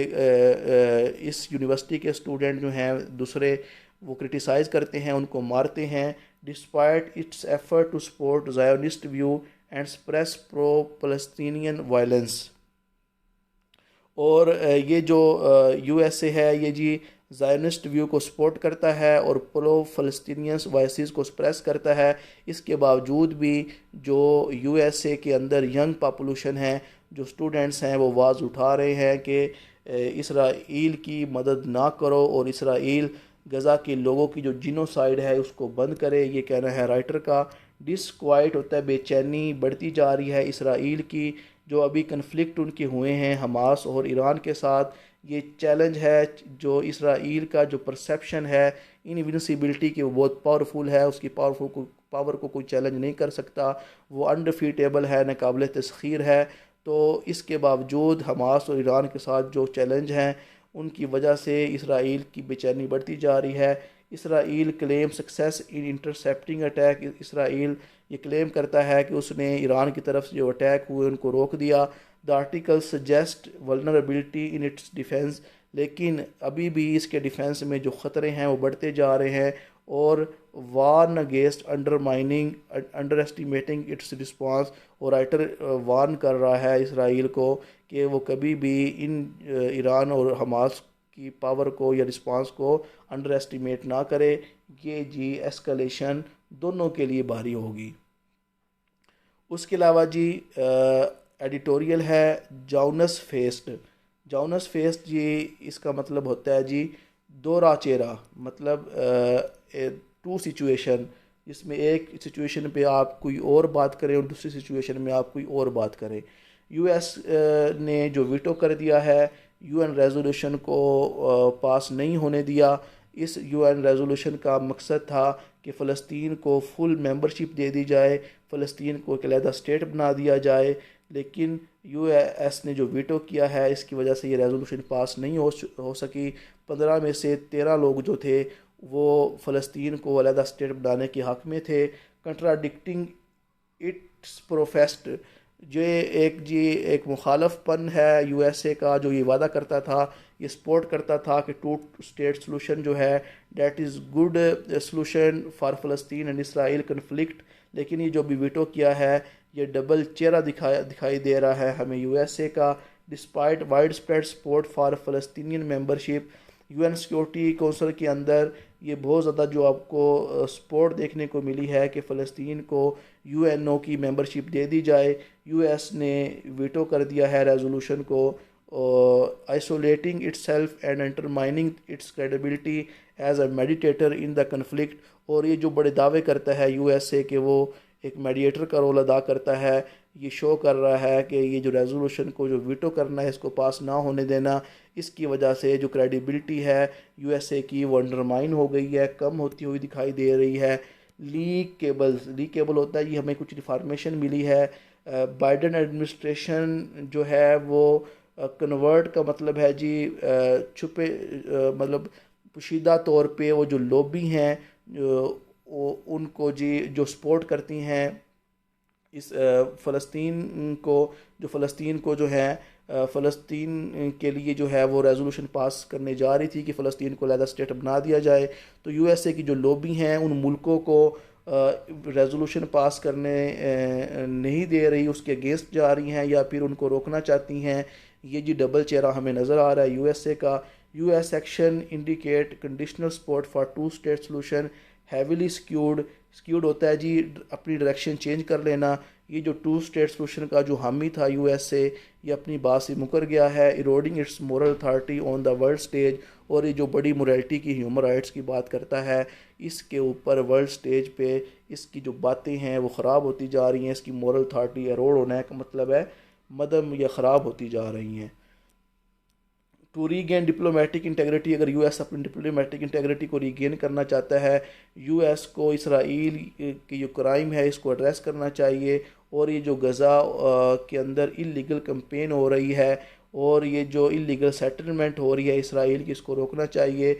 इस यूनिवर्सिटी के स्टूडेंट जो हैं दूसरे, वो क्रिटिसाइज़ करते हैं, उनको मारते हैं, despite its effort to support Zionist view and suppress pro Palestinian violence. और ये जो यूएसए है ये जी ज़ायनिस्ट व्यू को सपोर्ट करता है और प्रो फ़लस्तीनियंस वॉइसेस को स्प्रेस करता है। इसके बावजूद भी जो यूएसए के अंदर यंग पॉपुलेशन है, जो स्टूडेंट्स हैं, वो आवाज़ उठा रहे हैं कि इसराइल की मदद ना करो और इसराइल गज़ा के लोगों की जो जिनोसाइड है उसको बंद करे। ये कहना है राइटर का। डिसक्वाइट होता है, बेचैनी बढ़ती जा रही है इसराइल की। जो अभी कन्फ्लिक्ट उनके हुए हैं हमास और ईरान के साथ, ये चैलेंज है जो इसराइल का जो परसेप्शन है इनविंसिबिलिटी की, वो बहुत पावरफुल है, उसकी पावर को कोई चैलेंज नहीं कर सकता, वो अनडिफीटेबल है, नाकाबिल तस्खीर है। तो इसके बावजूद हमास और ईरान के साथ जो चैलेंज हैं उनकी वजह से इसराइल की बेचैनी बढ़ती जा रही है। Israel claim success in intercepting attack. Israel ये क्लेम करता है कि उसने ईरान की तरफ से जो अटैक हुए उनको रोक दिया। The article suggest vulnerability in its defence, लेकिन अभी भी इसके डिफेंस में जो ख़तरे हैं वो बढ़ते जा रहे हैं, और warn against underestimating its response. और राइटर वार्न कर रहा है इसराइल को कि वो कभी भी इन ईरान और हमास की पावर को या रिस्पांस को अंडर एस्टिमेट ना करे। ये जी एस्कलेशन दोनों के लिए भारी होगी। उसके अलावा जी एडिटोरियल है जाउनस फेस्ट जी, इसका मतलब होता है जी दोहरा चेहरा, मतलब टू सिचुएशन, जिसमें एक सिचुएशन पे आप कोई और बात करें और दूसरी सिचुएशन में आप कोई और बात करें। यूएस ने जो वीटो कर दिया है, यूएन रेजोल्यूशन को पास नहीं होने दिया। इस यूएन रेजोल्यूशन का मकसद था कि फ़लस्तीन को फुल मेंबरशिप दे दी जाए, फ़लस्तीन को एक अलहदा स्टेट बना दिया जाए, लेकिन यूएस ने जो वीटो किया है इसकी वजह से ये रेजोल्यूशन पास नहीं हो सकी। 15 में से 13 लोग जो थे वो फ़लस्तीन को अलहदा स्टेट बनाने के हक़ में थे। कंट्राडिक्टिंग इट्स प्रोफेस्ड, एक मुखालफपन है यूएसए का, जो ये वादा करता था, ये सपोर्ट करता था कि टू स्टेट सलूशन जो है that is good solution for Palestine and Israel conflict. लेकिन ये जो भी वीटो किया है ये डबल चेहरा दिखाई दे रहा है हमें यूएसए का। Despite wide spread support for Palestinian membership, UN security Council के अंदर ये बहुत ज़्यादा जो आपको सपोर्ट देखने को मिली है कि फ़लस्तीन को यूएनओ की मेंबरशिप दे दी जाए। यूएस ने वीटो कर दिया है रेजोल्यूशन को, isolating itself and undermining its credibility as a mediator in the conflict. और ये जो बड़े दावे करता है यूएसए कि वो एक मेडिएटर का रोल अदा करता है, ये शो कर रहा है कि ये जो रेजोल्यूशन को जो वीटो करना है इसको पास ना होने देना, इसकी वजह से जो क्रेडिबिलिटी है यूएसए की वो अंडरमाइन हो गई है, कम होती हुई दिखाई दे रही है। लीक केबल होता है, ये हमें कुछ इन्फॉर्मेशन मिली है। बाइडन एडमिनिस्ट्रेशन जो है वो कन्वर्ट का मतलब है जी छुपे, मतलब पोशीदा तौर पे वो जो लॉबी हैं उनको जी जो सपोर्ट करती हैं इस फ़लस्तीन को जो है फ़लस्तीन के लिए जो है वो रेजोल्यूशन पास करने जा रही थी कि फ़लस्तीन को अलहदा स्टेट बना दिया जाए। तो यूएसए की जो लॉबी हैं उन मुल्कों को रेजोल्यूशन पास करने नहीं दे रही, उसके अगेंस्ट जा रही हैं या फिर उनको रोकना चाहती हैं। ये जी डबल चेहरा हमें नज़र आ रहा है यूएसए का। US action indicate conditional support for two state solution heavily skewed होता है जी अपनी डायरेक्शन चेंज कर लेना। ये जो टू स्टेट सोल्यूशन का जो हामी था यूएसए, ये अपनी बात से मुकर गया है, eroding it's moral authority on the world stage. और ये जो बड़ी मोरालिटी की ह्यूमन राइट्स की बात करता है, इसके ऊपर वर्ल्ड स्टेज पे इसकी जो बातें हैं वो ख़राब होती जा रही हैं। इसकी मोरल अथॉरिटी एरोड होने का मतलब है मदम या ख़राब होती जा रही हैं। टू रीगेन डिप्लोमेटिक इंटेग्रिटी, अगर यूएस अपनी डिप्लोमेटिक इंटेग्रिटी को रीगेन करना चाहता है, यूएस को इसराइल की जो क्राइम है इसको एड्रेस करना चाहिए। और ये जो गज़ा के अंदर इलीगल कैंपेन हो रही है और ये जो इलीगल सेटलमेंट हो रही है इसराइल की, इसको रोकना चाहिए।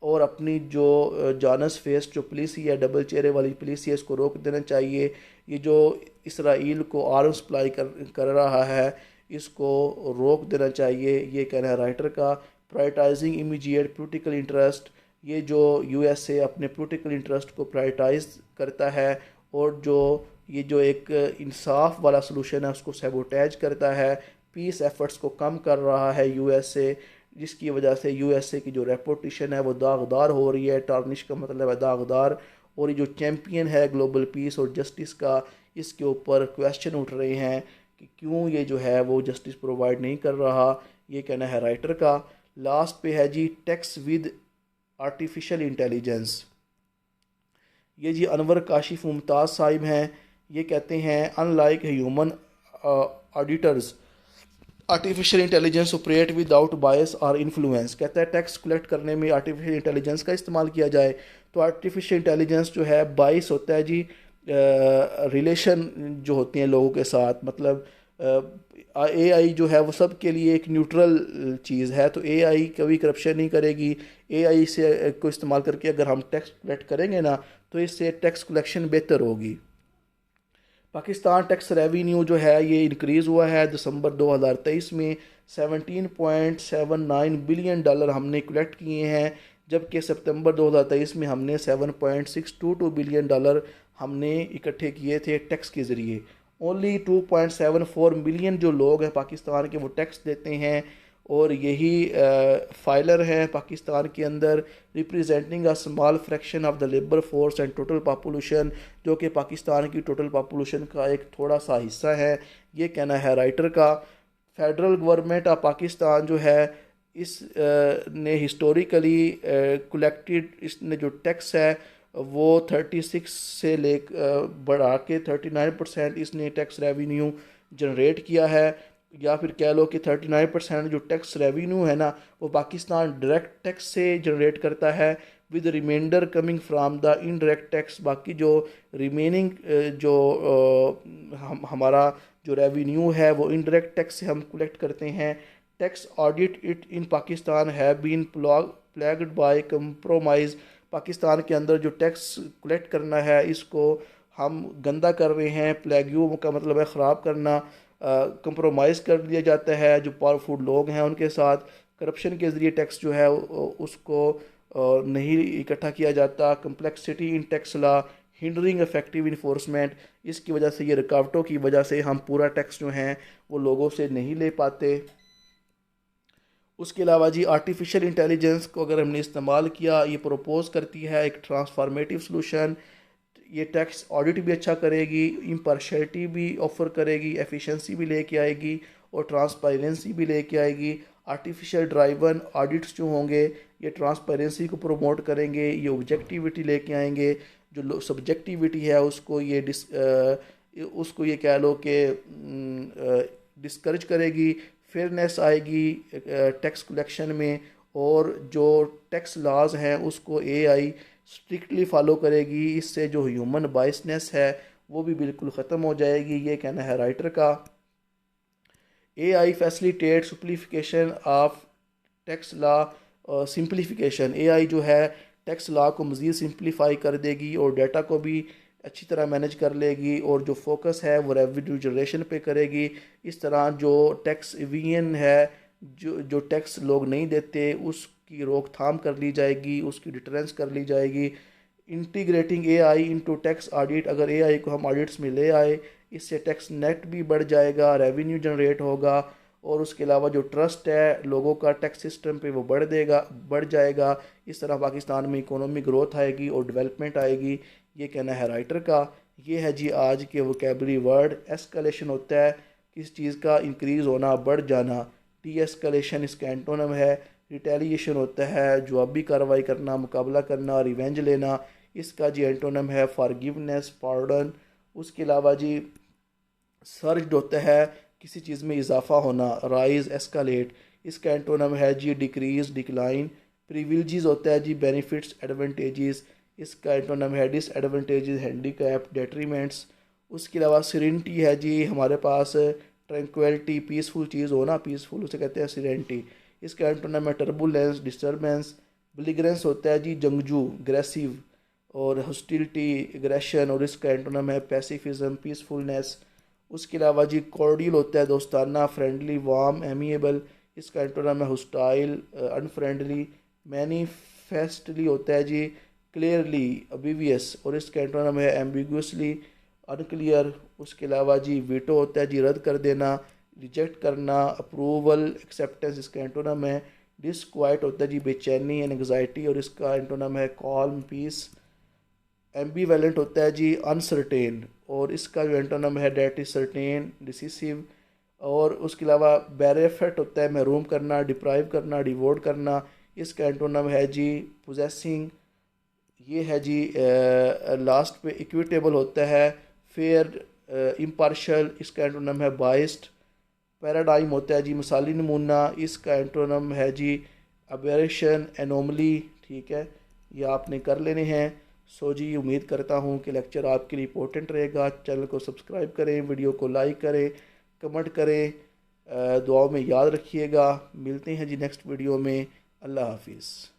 और अपनी जो जानस फेस जो पुलिस है, डबल चेहरे वाली पुलिस है, इसको रोक देना चाहिए। ये जो इसराइल को आर्म्स सप्लाई कर रहा है इसको रोक देना चाहिए, ये कहना है राइटर का। प्रायोरिटाइजिंग इमीडिएट पोलिटिकल इंटरेस्ट, ये जो यूएसए अपने पोलिटिकल इंटरेस्ट को प्रायोरिटाइज करता है और जो ये जो एक इंसाफ वाला सलूशन है उसको सैबोटेज करता है। पीस एफर्ट्स को कम कर रहा है यूएसए, जिसकी वजह से यूएसए की जो रेपुटेशन है वो दागदार हो रही है। टार्निश का मतलब है दागदार। और ये जो चैम्पियन है ग्लोबल पीस और जस्टिस का, इसके ऊपर क्वेश्चन उठ रहे हैं कि क्यों ये जो है वो जस्टिस प्रोवाइड नहीं कर रहा, ये कहना है राइटर का। लास्ट पे है जी टेक्स विद आर्टिफिशियल इंटेलिजेंस। ये जी अनवर काशिफ मुमताज़ साहिब हैं, ये कहते हैं unlike human auditors artificial intelligence operate without bias और इन्फ्लुएंस। कहता है टैक्स कलेक्ट करने में आर्टिफिशियल इंटेलिजेंस का इस्तेमाल किया जाए तो आर्टिफिशियल इंटेलिजेंस जो है बायस होता है जी रिलेशन जो होती हैं लोगों के साथ। मतलब एआई जो है वो सब के लिए एक न्यूट्रल चीज़ है, तो एआई कभी करप्शन नहीं करेगी। एआई से को इस्तेमाल करके अगर हम टैक्स कलेक्ट करेंगे ना तो इससे टैक्स कलेक्शन बेहतर होगी। पाकिस्तान टैक्स रेवेन्यू जो है ये इंक्रीज़ हुआ है। दिसंबर 2023 में $17.79 बिलियन हमने कलेक्ट किए हैं, जबकि सितंबर 2023 में हमने $7.622 बिलियन हमने इकट्ठे किए थे टैक्स के ज़रिए। ओनली 2.74 मिलियन जो लोग हैं पाकिस्तान के वो टैक्स देते हैं और यही फाइलर हैं पाकिस्तान के अंदर, representing a small fraction of the labour force and total population, जो कि पाकिस्तान की टोटल पॉपुलेशन का एक थोड़ा सा हिस्सा है, ये कहना है राइटर का। फेडरल गवर्नमेंट ऑफ पाकिस्तान जो है इस ने हिस्टोरिकली कलेक्टेड, इसने जो टैक्स है वो 36 से ले बढ़ा के 39% इसने टैक्स रेवेन्यू जनरेट किया है। या फिर कह लो कि 39% जो टैक्स रेवेन्यू है ना वो पाकिस्तान डायरेक्ट टैक्स से जनरेट करता है, with reminder coming from the indirect tax. बाकी जो रिमेनिंग जो हमारा जो रेवेन्यू है वो इनडायरेक्ट टैक्स से हम कलेक्ट करते हैं। Tax audit it in Pakistan have been plagued by compromise. Pakistan के अंदर जो टैक्स कलेक्ट करना है इसको हम गंदा कर रहे हैं। प्लेग्यू का मतलब है ख़राब करना। कंप्रोमाइज़ कर दिया जाता है जो पावरफुल लोग हैं उनके साथ। करप्शन के ज़रिए टैक्स जो है उसको नहीं इकट्ठा किया जाता। कम्प्लेक्सिटी इन tax law hindering effective enforcement, इसकी वजह से, ये रुकावटों की वजह से हम पूरा टैक्स जो हैं वो लोगों से नहीं ले पाते। उसके अलावा जी आर्टिफिशियल इंटेलिजेंस को अगर हमने इस्तेमाल किया, ये प्रोपोज करती है एक ट्रांसफॉर्मेटिव सलूशन। ये टैक्स ऑडिट भी अच्छा करेगी, इम्पार्शियलिटी भी ऑफ़र करेगी, एफिशिएंसी भी लेके आएगी और ट्रांसपेरेंसी भी लेके आएगी। आर्टिफिशियल ड्राइवन ऑडिट्स जो होंगे ये ट्रांसपेरेंसी को प्रमोट करेंगे, ये ऑब्जेक्टिविटी लेके आएंगे। जो सब्जेक्टिविटी है उसको उसको ये कह लो कि डिस्करेज करेगी। फेयरनेस आएगी टैक्स कलेक्शन में, और जो टैक्स लॉज हैं उसको एआई स्ट्रिक्टली फॉलो करेगी। इससे जो ह्यूमन बायसनेस है वो भी बिल्कुल ख़त्म हो जाएगी, ये कहना है राइटर का। AI facilitate simplification of tax law. Simplification, AI जो है टैक्स लॉ को मज़ीद सिंप्लीफाई कर देगी और डाटा को भी अच्छी तरह मैनेज कर लेगी और जो फोकस है वो रेवेन्यू जनरेशन पे करेगी। इस तरह जो टैक्स इवीजन है, जो टैक्स लोग नहीं देते उसकी रोकथाम कर ली जाएगी, उसकी डिटरेंस कर ली जाएगी। Integrating AI into tax audit, अगर एआई को हम ऑडिट्स में ले आए, इससे टैक्स नेट भी बढ़ जाएगा, रेवेन्यू जनरेट होगा और उसके अलावा जो ट्रस्ट है लोगों का टैक्स सिस्टम पे वो बढ़ जाएगा। इस तरह पाकिस्तान में इकोनॉमिक ग्रोथ आएगी और डेवलपमेंट आएगी। ये कहना है राइटर का। ये है जी आज के वोकेबलरी वर्ड। एस्केलेशन होता है किस चीज़ का इंक्रीज़ होना, बढ़ जाना। डी एस्केलेशन इसका एंटोनम है। रिटेलिएशन होता है जवाबी कार्रवाई करना, मुकाबला करना, रिवेंज लेना। इसका जी एंटोनम है फॉरगिवनेस, पार्डन। उसके अलावा जी सर्ज होता है किसी चीज़ में इजाफा होना, राइज, एस्कालेट। इसका एंटोनम है जी डिक्रीज, डिक्लाइन। प्रिविलेजेस होता है जी बेनिफिट्स, एडवांटेजेस। इसका एंटोनम है डिसएडवांटेजेस, हैंडीकैप, डेट्रीमेंट्स। उसके अलावा सिरेनिटी है जी हमारे पास ट्रैंक्विलिटी, पीसफुल चीज़ होना, पीसफुल उसे कहते हैं सिरेनिटी। इसका एंटोनम है टर्बुलेंस, डिस्टर्बेंस। बिलिग्रेंस होता है जी जंगजू, ग्रेसिव। और हॉस्टिलिटी, एग्रेशन। और इसका एंटोनम है पैसिफिज्म, पीसफुलनेस। उसके अलावा जी कॉर्डियल होता है दोस्ताना, फ्रेंडली, वार्म, एमिएबल। इसका एंटोनम है हॉस्टाइल, अनफ्रेंडली। मैनिफेस्टली होता है जी क्लियरली, अबिवियस। और इसका एंटोनम है एम्बिगुअसली, अनक्लियर। उसके अलावा जी वीटो होता है जी रद्द कर देना, रिजेक्ट करना। Approval, acceptance. इसका एंटोनम है डिसक्वाइट होता है जी बेचैनी, एंग्जाइटी। और इसका एंटोनम है कॉल्म, पीस। एम्बीवेलेंट होता है जी अनसर्टेन। और इसका जो एंटोनम है डेट इज सर्टेन, डिसिसिव। और उसके अलावा बेरेफेट होता है महरूम करना, डिप्राइव करना, डिवोर्ड करना। इसका एंटोनम है जी पोजेसिंग। ये है जी लास्ट पे इक्विटेबल होता है फेयर, इम्पार्शल। इसका एंटोनम है बाइस्ड। पैराडाइम होता है जी मिसाली नमूना। इसका एंटोनम है जी अबेरेशन, एनोमली। ठीक है, ये आपने कर लेने हैं। सो जी उम्मीद करता हूँ कि लेक्चर आपके लिए इंपॉर्टेंट रहेगा। चैनल को सब्सक्राइब करें, वीडियो को लाइक करें, कमेंट करें, दुआओं में याद रखिएगा। मिलते हैं जी नेक्स्ट वीडियो में। अल्लाह हाफिज़।